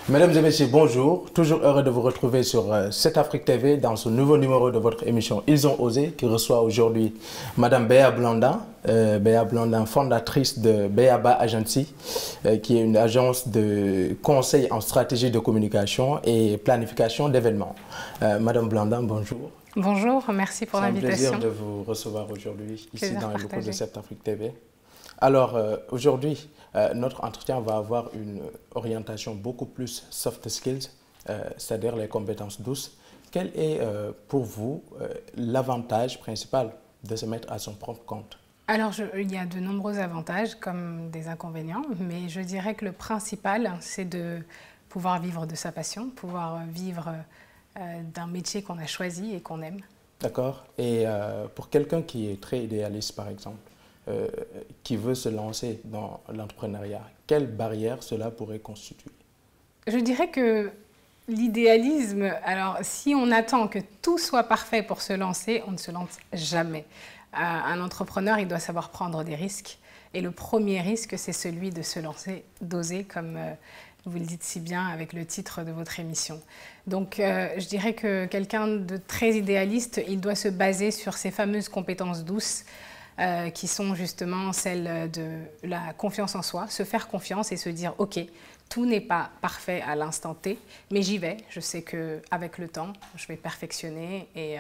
Mesdames et messieurs, bonjour. Toujours heureux de vous retrouver sur 7Afrique TV dans ce nouveau numéro de votre émission Ils ont osé qui reçoit aujourd'hui Madame Béa Blondin. Béa Blondin, fondatrice de Béaba Agency, qui est une agence de conseil en stratégie de communication et planification d'événements. Madame Blondin, bonjour. Bonjour, merci pour l'invitation. C'est un plaisir de vous recevoir aujourd'hui ici dans les locaux de 7Afrique TV. Alors aujourd'hui, notre entretien va avoir une orientation beaucoup plus soft skills, c'est-à-dire les compétences douces. Quel est pour vous l'avantage principal de se mettre à son propre compte? Alors il y a de nombreux avantages comme des inconvénients, mais je dirais que le principal, c'est de pouvoir vivre de sa passion, pouvoir vivre d'un métier qu'on a choisi et qu'on aime. D'accord. Et pour quelqu'un qui est très idéaliste, par exemple, qui veut se lancer dans l'entrepreneuriat, quelle barrière cela pourrait constituer? Je dirais que l'idéalisme, alors si on attend que tout soit parfait pour se lancer, on ne se lance jamais. Un entrepreneur, il doit savoir prendre des risques. Et le premier risque, c'est celui de se lancer, d'oser, comme vous le dites si bien avec le titre de votre émission. Donc je dirais que quelqu'un de très idéaliste, il doit se baser sur ces fameuses compétences douces, qui sont justement celles de la confiance en soi, se faire confiance et se dire « Ok, tout n'est pas parfait à l'instant T, mais j'y vais. Je sais qu'avec le temps, je vais perfectionner et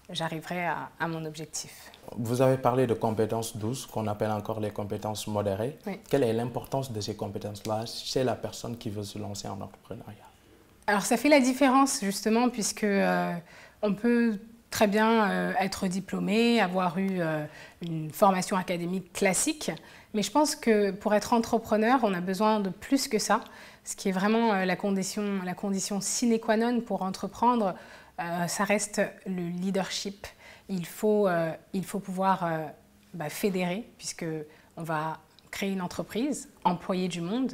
j'arriverai à mon objectif. » Vous avez parlé de compétences douces, qu'on appelle encore les compétences modérées. Oui. Quelle est l'importance de ces compétences-là chez la personne qui veut se lancer en entrepreneuriat? Alors ça fait la différence justement puisque on peut très bien être diplômé, avoir eu une formation académique classique. Mais je pense que pour être entrepreneur, on a besoin de plus que ça. Ce qui est vraiment la condition sine qua non pour entreprendre, ça reste le leadership. Il faut pouvoir fédérer, puisqu'on va créer une entreprise, employer du monde.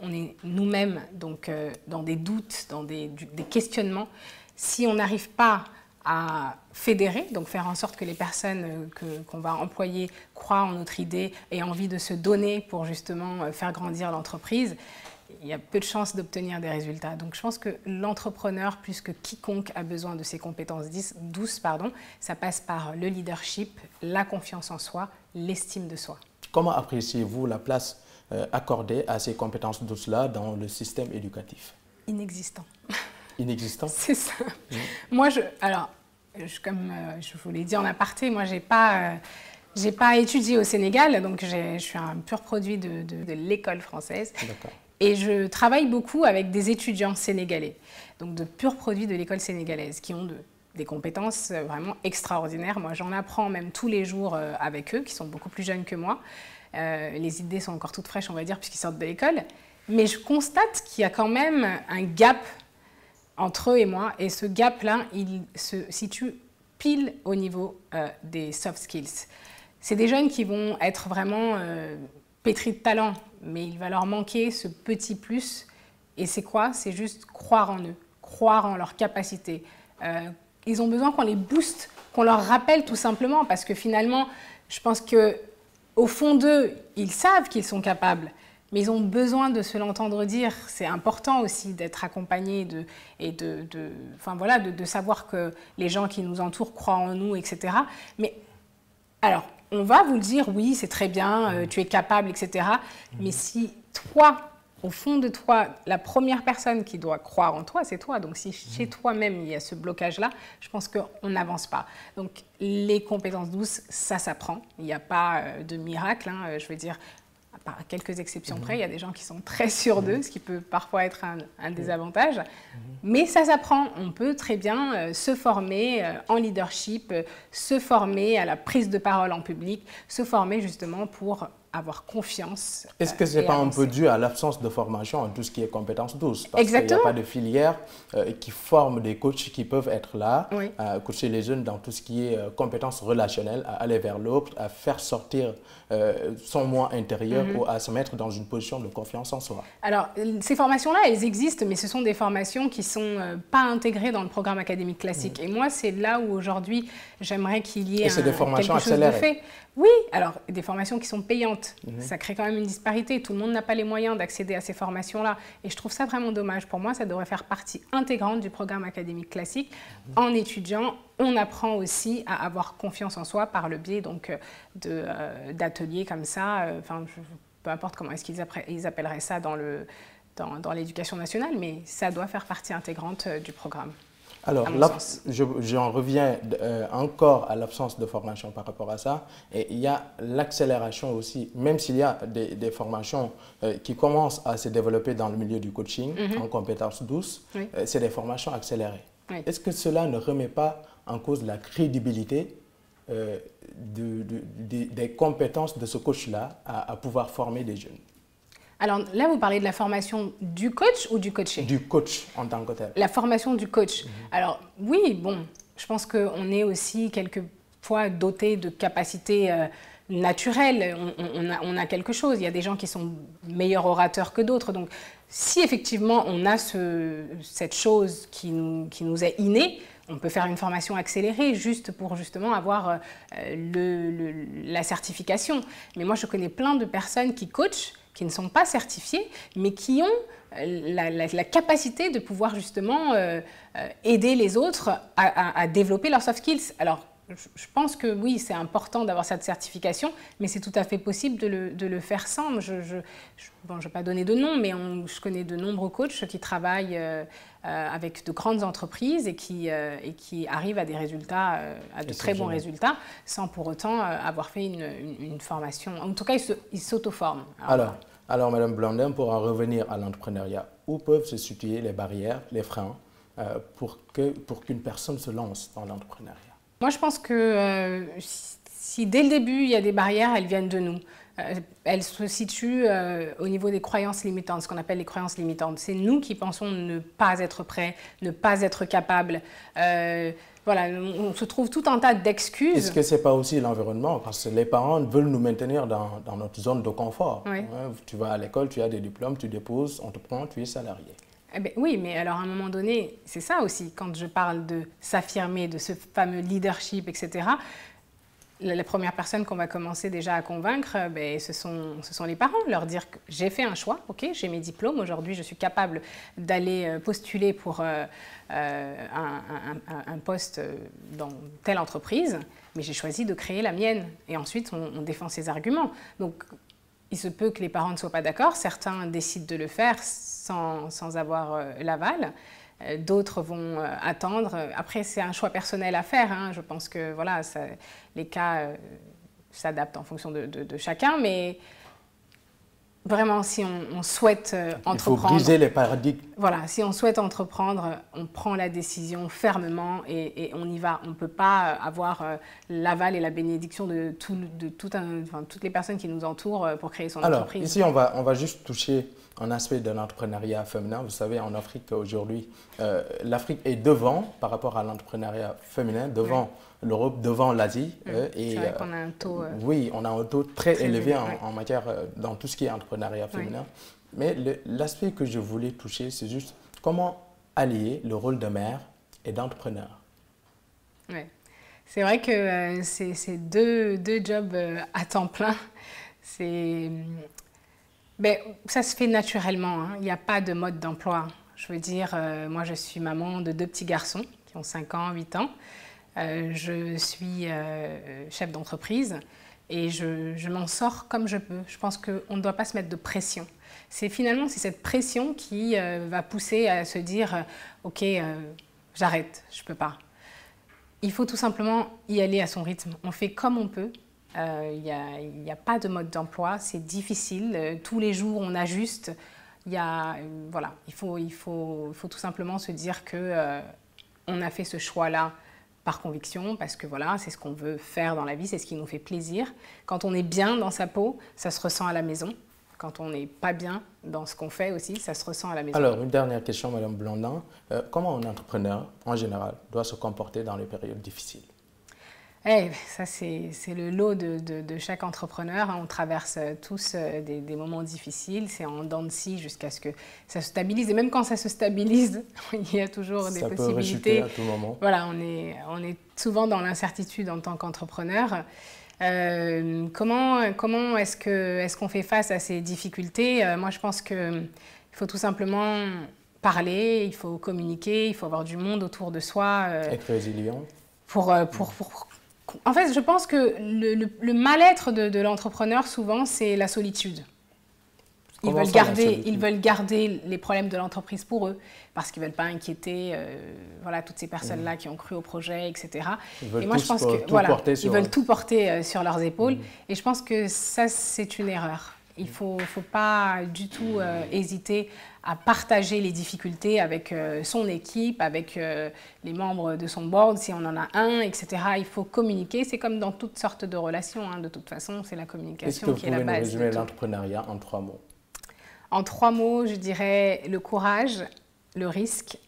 On est nous-mêmes donc dans des doutes, dans des questionnements. Si on n'arrive pas à fédérer, donc faire en sorte que les personnes qu'on va employer croient en notre idée et aient envie de se donner pour justement faire grandir l'entreprise, il y a peu de chances d'obtenir des résultats. Donc je pense que l'entrepreneur, plus que quiconque, a besoin de ces compétences douces. Ça passe par le leadership, la confiance en soi, l'estime de soi. Comment appréciez-vous la place accordée à ces compétences douces-là dans le système éducatif? Inexistant. Inexistant? C'est ça. Moi, comme je vous l'ai dit en aparté, moi, j'ai pas étudié au Sénégal, donc je suis un pur produit de l'école française. D'accord. Et je travaille beaucoup avec des étudiants sénégalais, donc de purs produits de l'école sénégalaise, qui ont des compétences vraiment extraordinaires. Moi, j'en apprends même tous les jours avec eux, qui sont beaucoup plus jeunes que moi. Les idées sont encore toutes fraîches, on va dire, puisqu'ils sortent de l'école. Mais je constate qu'il y a quand même un gap entre eux et moi. Et ce gap-là, il se situe pile au niveau des soft skills. C'est des jeunes qui vont être vraiment pétris de talent, mais il va leur manquer ce petit plus. Et c'est quoi? C'est juste croire en eux, croire en leurs capacités. Ils ont besoin qu'on les booste, qu'on leur rappelle tout simplement, parce que finalement, je pense qu'au fond d'eux, ils savent qu'ils sont capables, mais ils ont besoin de se l'entendre dire. C'est important aussi d'être accompagné de savoir que les gens qui nous entourent croient en nous, etc. Mais alors, on va vous le dire, oui, c'est très bien, tu es capable, etc. Mais si toi, au fond de toi, la première personne qui doit croire en toi, c'est toi. Donc si chez toi-même, il y a ce blocage-là, je pense qu'on n'avance pas. Donc les compétences douces, ça s'apprend. Il n'y a pas de miracle, je veux dire. À quelques exceptions près, il y a des gens qui sont très sûrs d'eux, ce qui peut parfois être un désavantage. Mais ça s'apprend. On peut très bien se former en leadership, se former à la prise de parole en public, se former justement pour avoir confiance. Est-ce que ce n'est pas un peu dû à l'absence de formation en tout ce qui est compétences douces? Parce qu'il Exactement. n'y a pas de filière qui forme des coachs qui peuvent être là, Oui. à coacher les jeunes dans tout ce qui est compétences relationnelles, à aller vers l'autre, à faire sortir son moi intérieur ou à se mettre dans une position de confiance en soi. Alors, ces formations-là, elles existent, mais ce sont des formations qui ne sont pas intégrées dans le programme académique classique. Et moi, c'est là où aujourd'hui, j'aimerais qu'il y ait des formations quelque chose de fait. Oui, alors des formations qui sont payantes. payantes. Ça crée quand même une disparité. Tout le monde n'a pas les moyens d'accéder à ces formations-là. Et je trouve ça vraiment dommage. Pour moi, ça devrait faire partie intégrante du programme académique classique. En étudiant, on apprend aussi à avoir confiance en soi par le biais d'ateliers comme ça. Peu importe comment est-ce qu'ils appelleraient ça dans l'éducation nationale, mais ça doit faire partie intégrante du programme. Alors, j'en reviens encore à l'absence de formation par rapport à ça. Et il y a l'accélération aussi, même s'il y a des formations qui commencent à se développer dans le milieu du coaching, en compétences douces, c'est des formations accélérées. Oui. Est-ce que cela ne remet pas en cause la crédibilité des compétences de ce coach-là à pouvoir former des jeunes? Alors là, vous parlez de la formation du coach ou du coaché? Du coach en tant que tel. La formation du coach. Alors oui, bon, je pense qu'on est aussi quelquefois doté de capacités naturelles. On a quelque chose. Il y a des gens qui sont meilleurs orateurs que d'autres. Donc si effectivement on a cette chose qui nous est innée, on peut faire une formation accélérée juste pour justement avoir la certification. Mais moi, je connais plein de personnes qui coachent, qui ne sont pas certifiés, mais qui ont la capacité de pouvoir justement aider les autres à développer leurs soft skills. Alors, je pense que oui, c'est important d'avoir cette certification, mais c'est tout à fait possible de le faire sans. Je ne vais pas donner de nom, mais je connais de nombreux coachs qui travaillent avec de grandes entreprises et qui arrivent à des résultats, à de très bons résultats, sans pour autant avoir fait une formation. En tout cas, ils s'auto-forment. Alors, Madame Blondin, pour en revenir à l'entrepreneuriat, où peuvent se situer les barrières, les freins pour qu'une personne se lance dans l'entrepreneuriat? Moi, je pense que si dès le début, il y a des barrières, elles viennent de nous. Elles se situent au niveau des croyances limitantes, ce qu'on appelle les croyances limitantes. C'est nous qui pensons ne pas être prêts, ne pas être capables. Voilà, on se trouve tout un tas d'excuses. Est-ce que ce n'est pas aussi l'environnement? Parce que les parents veulent nous maintenir dans notre zone de confort. Oui. Tu vas à l'école, tu as des diplômes, tu déposes, on te prend, tu es salarié. Eh bien, oui, mais alors à un moment donné, c'est ça aussi, quand je parle de s'affirmer, de ce fameux leadership, etc., la première personne qu'on va commencer déjà à convaincre, ce sont les parents. Leur dire que j'ai fait un choix, ok, j'ai mes diplômes, aujourd'hui je suis capable d'aller postuler pour un poste dans telle entreprise, mais j'ai choisi de créer la mienne. Et ensuite, on défend ses arguments. Donc, il se peut que les parents ne soient pas d'accord, certains décident de le faire sans avoir l'aval, d'autres vont attendre. Après, c'est un choix personnel à faire, hein. Je pense que voilà, les cas s'adaptent en fonction de chacun, mais vraiment, si on souhaite entreprendre... Il faut briser les paradigmes. Voilà, si on souhaite entreprendre, on prend la décision fermement et on y va. On ne peut pas avoir l'aval et la bénédiction de toutes les personnes qui nous entourent pour créer son entreprise. Alors, ici, on va juste toucher un aspect de l'entrepreneuriat féminin. Vous savez, en Afrique, aujourd'hui, l'Afrique est devant, par rapport à l'entrepreneuriat féminin, devant l'Europe, devant l'Asie. C'est vrai qu'on a un taux... oui, on a un taux très élevé en matière, dans tout ce qui est entrepreneuriat féminin. Mais l'aspect que je voulais toucher, c'est juste comment allier le rôle de mère et d'entrepreneur. Oui, c'est vrai que c'est deux jobs à temps plein. Ça se fait naturellement, hein. Il n'y a pas de mode d'emploi. Je veux dire, moi je suis maman de 2 petits garçons qui ont 5 ans, 8 ans. Je suis chef d'entreprise et je m'en sors comme je peux. Je pense qu'on ne doit pas se mettre de pression. C'est cette pression qui va pousser à se dire « Ok, j'arrête, je ne peux pas ». Il faut tout simplement y aller à son rythme. On fait comme on peut. Il n'y a pas de mode d'emploi, c'est difficile. Tous les jours, on ajuste. Voilà, il faut tout simplement se dire qu'on a fait ce choix-là par conviction, parce que voilà, c'est ce qu'on veut faire dans la vie, c'est ce qui nous fait plaisir. Quand on est bien dans sa peau, ça se ressent à la maison. Quand on n'est pas bien dans ce qu'on fait aussi, ça se ressent à la maison. Alors, une dernière question, Madame Blondin. Comment un entrepreneur, en général, doit se comporter dans les périodes difficiles? Ça, c'est le lot de chaque entrepreneur. On traverse tous des moments difficiles. C'est en dents de scie jusqu'à ce que ça se stabilise. Et même quand ça se stabilise, il y a toujours des possibilités. Ça peut rechuter à tout moment. Voilà, on est souvent dans l'incertitude en tant qu'entrepreneur. Comment est-ce qu'on fait face à ces difficultés? Moi, je pense qu'il faut tout simplement parler, il faut communiquer, il faut avoir du monde autour de soi. Être résilient. En fait, je pense que le mal-être de l'entrepreneur, souvent, c'est la solitude. Ils veulent garder les problèmes de l'entreprise pour eux, parce qu'ils ne veulent pas inquiéter voilà, toutes ces personnes-là qui ont cru au projet, etc. Et moi, je pense qu'ils veulent tout porter sur leurs épaules. Et je pense que ça, c'est une erreur. Il ne faut pas du tout hésiter à partager les difficultés avec son équipe, avec les membres de son board, si on en a un, etc. Il faut communiquer. C'est comme dans toutes sortes de relations. Hein. De toute façon, c'est la communication qui est la base. Est-ce que vous pouvez nous résumer l'entrepreneuriat en 3 mots? En 3 mots, je dirais le courage, le risque,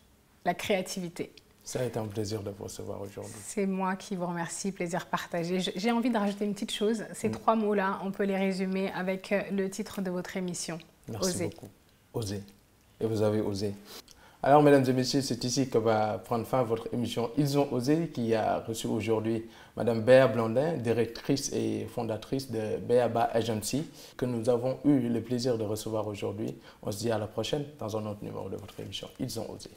la créativité. Ça a été un plaisir de vous recevoir aujourd'hui. C'est moi qui vous remercie, plaisir partagé. J'ai envie de rajouter une petite chose. Ces 3 mots-là, on peut les résumer avec le titre de votre émission. Merci Oser. beaucoup. Oser. Et vous avez osé. Alors, mesdames et messieurs, c'est ici que va prendre fin votre émission Ils ont osé, qui a reçu aujourd'hui Madame Béa Blondin, directrice et fondatrice de Beaba Agency, que nous avons eu le plaisir de recevoir aujourd'hui. On se dit à la prochaine dans un autre numéro de votre émission Ils ont osé.